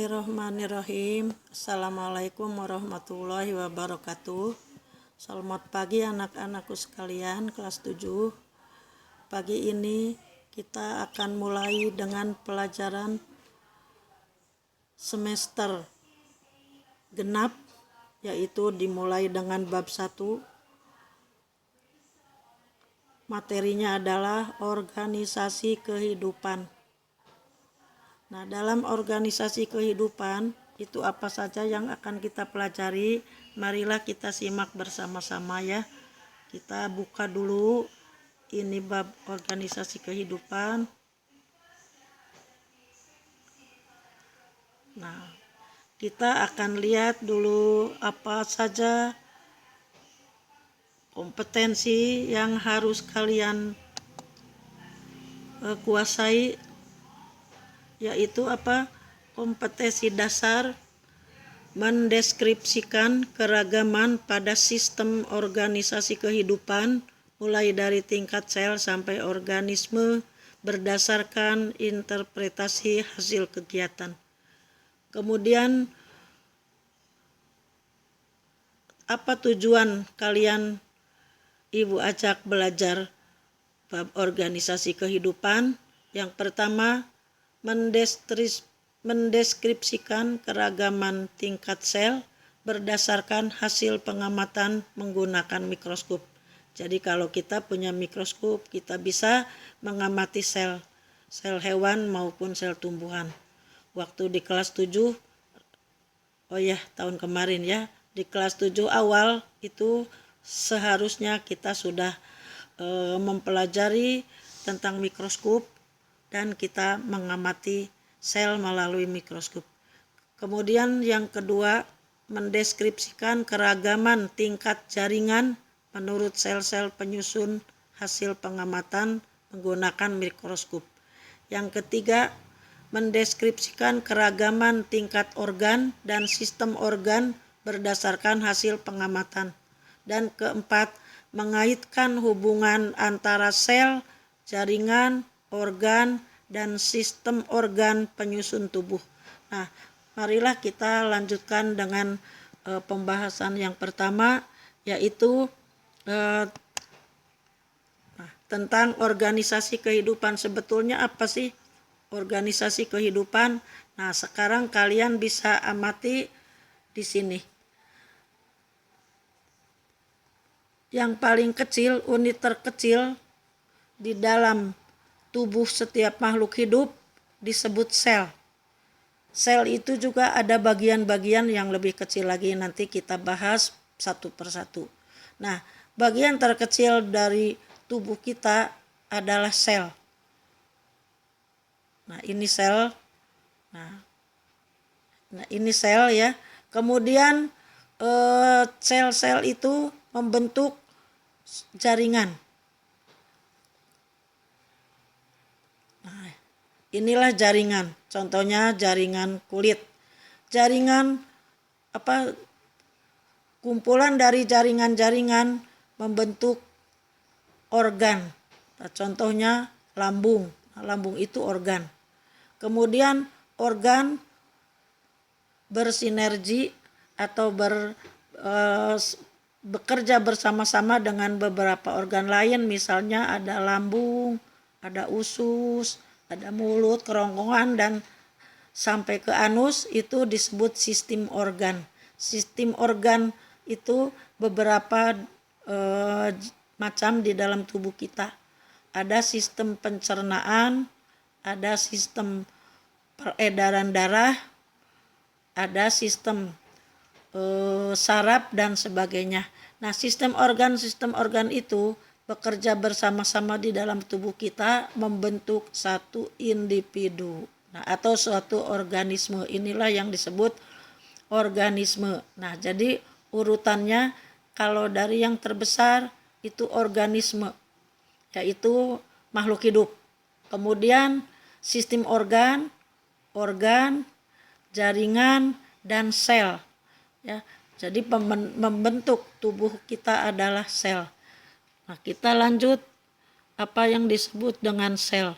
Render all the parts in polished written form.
Bismillahirrahmanirrahim. Assalamualaikum warahmatullahi wabarakatuh. Selamat pagi anak-anakku sekalian kelas 7. Pagi ini kita akan mulai dengan pelajaran semester genap, yaitu dimulai dengan bab 1. Materinya adalah organisasi kehidupan. Nah, dalam organisasi kehidupan itu apa saja yang akan kita pelajari? Marilah kita simak bersama-sama ya. Kita buka dulu ini bab organisasi kehidupan. Nah, kita akan lihat dulu apa saja kompetensi yang harus kalian kuasai, yaitu apa? Kompetensi dasar mendeskripsikan keragaman pada sistem organisasi kehidupan mulai dari tingkat sel sampai organisme berdasarkan interpretasi hasil kegiatan. Kemudian apa tujuan kalian Ibu ajak belajar bab organisasi kehidupan? Yang pertama, mendeskripsikan keragaman tingkat sel berdasarkan hasil pengamatan menggunakan mikroskop. Jadi kalau kita punya mikroskop, kita bisa mengamati sel hewan maupun sel tumbuhan. Waktu di kelas 7, tahun kemarin ya, di kelas 7 awal itu seharusnya kita sudah mempelajari tentang mikroskop dan kita mengamati sel melalui mikroskop. Kemudian yang kedua, mendeskripsikan keragaman tingkat jaringan menurut sel-sel penyusun hasil pengamatan menggunakan mikroskop. Yang ketiga, mendeskripsikan keragaman tingkat organ dan sistem organ berdasarkan hasil pengamatan. Dan keempat, mengaitkan hubungan antara sel, jaringan, organ, dan sistem organ penyusun tubuh. Nah, marilah kita lanjutkan dengan pembahasan yang pertama, yaitu tentang organisasi kehidupan. Sebetulnya apa sih organisasi kehidupan? Nah, sekarang kalian bisa amati di sini. Yang paling kecil, unit terkecil di dalam tubuh setiap makhluk hidup disebut sel. Sel itu juga ada bagian-bagian yang lebih kecil lagi, nanti kita bahas satu persatu. Nah, bagian terkecil dari tubuh kita adalah sel. Nah, ini sel. Nah, ini sel ya. Kemudian sel-sel itu membentuk jaringan. Nah, inilah jaringan. Contohnya jaringan kulit. Jaringan kumpulan dari jaringan-jaringan membentuk organ. Nah, contohnya lambung. Nah, lambung itu organ. Kemudian organ bersinergi atau bekerja bersama-sama dengan beberapa organ lain, misalnya ada lambung, ada usus, ada mulut, kerongkongan, dan sampai ke anus, itu disebut sistem organ. Sistem organ itu beberapa macam di dalam tubuh kita. Ada sistem pencernaan, ada sistem peredaran darah, ada sistem saraf dan sebagainya. Nah, sistem organ itu bekerja bersama-sama di dalam tubuh kita membentuk satu individu. Nah, atau suatu organisme. Inilah yang disebut organisme. Nah, jadi urutannya kalau dari yang terbesar itu organisme, yaitu makhluk hidup. Kemudian sistem organ, jaringan, dan sel. Ya, jadi membentuk tubuh kita adalah sel. Nah, kita lanjut apa yang disebut dengan sel.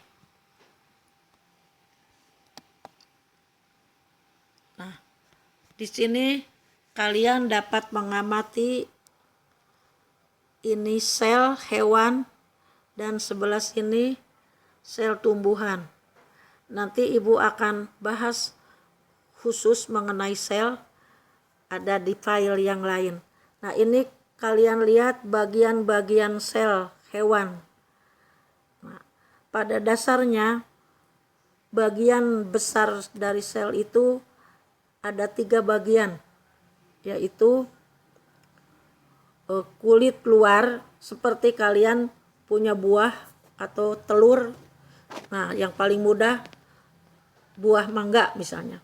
Nah, di sini kalian dapat mengamati ini sel hewan dan sebelah sini sel tumbuhan. Nanti Ibu akan bahas khusus mengenai sel, ada di file yang lain. Nah, ini kalian lihat bagian-bagian sel hewan. Nah, pada dasarnya bagian besar dari sel itu ada 3 bagian, yaitu kulit luar, seperti kalian punya buah atau telur. Nah, yang paling mudah buah mangga misalnya.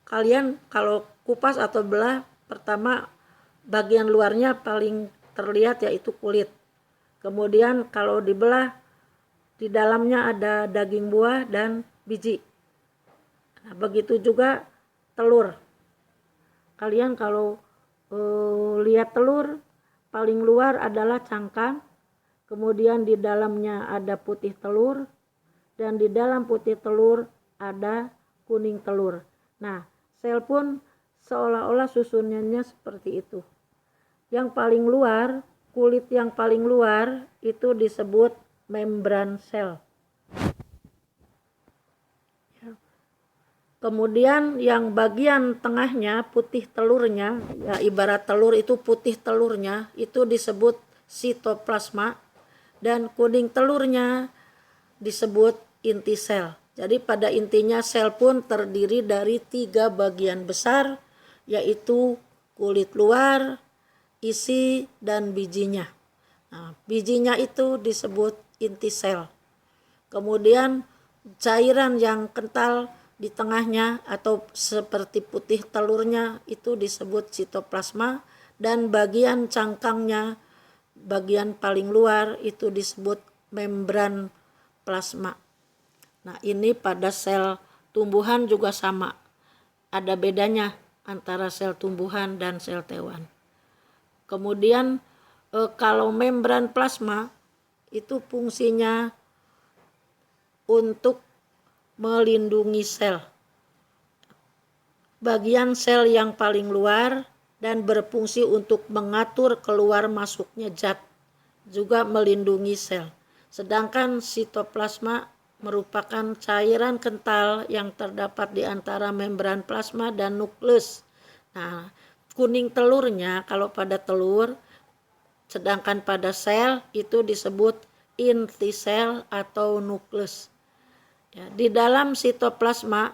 Kalian kalau kupas atau belah, pertama bagian luarnya paling terlihat yaitu kulit. Kemudian kalau dibelah, di dalamnya ada daging buah dan biji. Nah, begitu juga telur. Kalian kalau lihat telur, paling luar adalah cangkang, kemudian di dalamnya ada putih telur, dan di dalam putih telur ada kuning telur. Nah, sel pun seolah-olah susunannya seperti itu. Yang paling luar, kulit yang paling luar itu disebut membran sel. Kemudian yang bagian tengahnya, putih telurnya, ya ibarat telur itu putih telurnya, itu disebut sitoplasma, dan kuning telurnya disebut inti sel. Jadi pada intinya sel pun terdiri dari 3 bagian besar, yaitu kulit luar, isi, dan bijinya. Nah, bijinya itu disebut inti sel. Kemudian cairan yang kental di tengahnya atau seperti putih telurnya itu disebut sitoplasma, dan bagian cangkangnya, bagian paling luar itu disebut membran plasma. Nah, ini pada sel tumbuhan juga sama. Ada bedanya antara sel tumbuhan dan sel hewan. Kemudian kalau membran plasma itu fungsinya untuk melindungi sel. Bagian sel yang paling luar dan berfungsi untuk mengatur keluar masuknya zat, juga melindungi sel. Sedangkan sitoplasma merupakan cairan kental yang terdapat di antara membran plasma dan nukleus. Nah, kuning telurnya kalau pada telur, sedangkan pada sel itu disebut inti sel atau nukleus. Ya, di dalam sitoplasma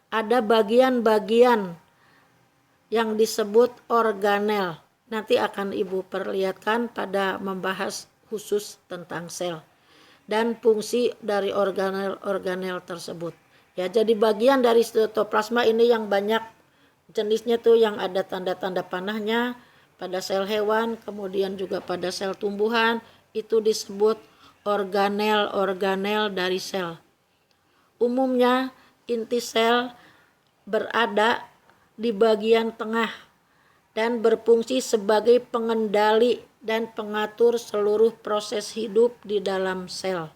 ada bagian-bagian yang disebut organel. Nanti akan Ibu perlihatkan pada membahas khusus tentang sel dan fungsi dari organel-organel tersebut. Ya, jadi bagian dari sitoplasma ini yang banyak jenisnya tuh, yang ada tanda-tanda panahnya pada sel hewan, kemudian juga pada sel tumbuhan, itu disebut organel-organel dari sel. Umumnya inti sel berada di bagian tengah dan berfungsi sebagai pengendali dan pengatur seluruh proses hidup di dalam sel.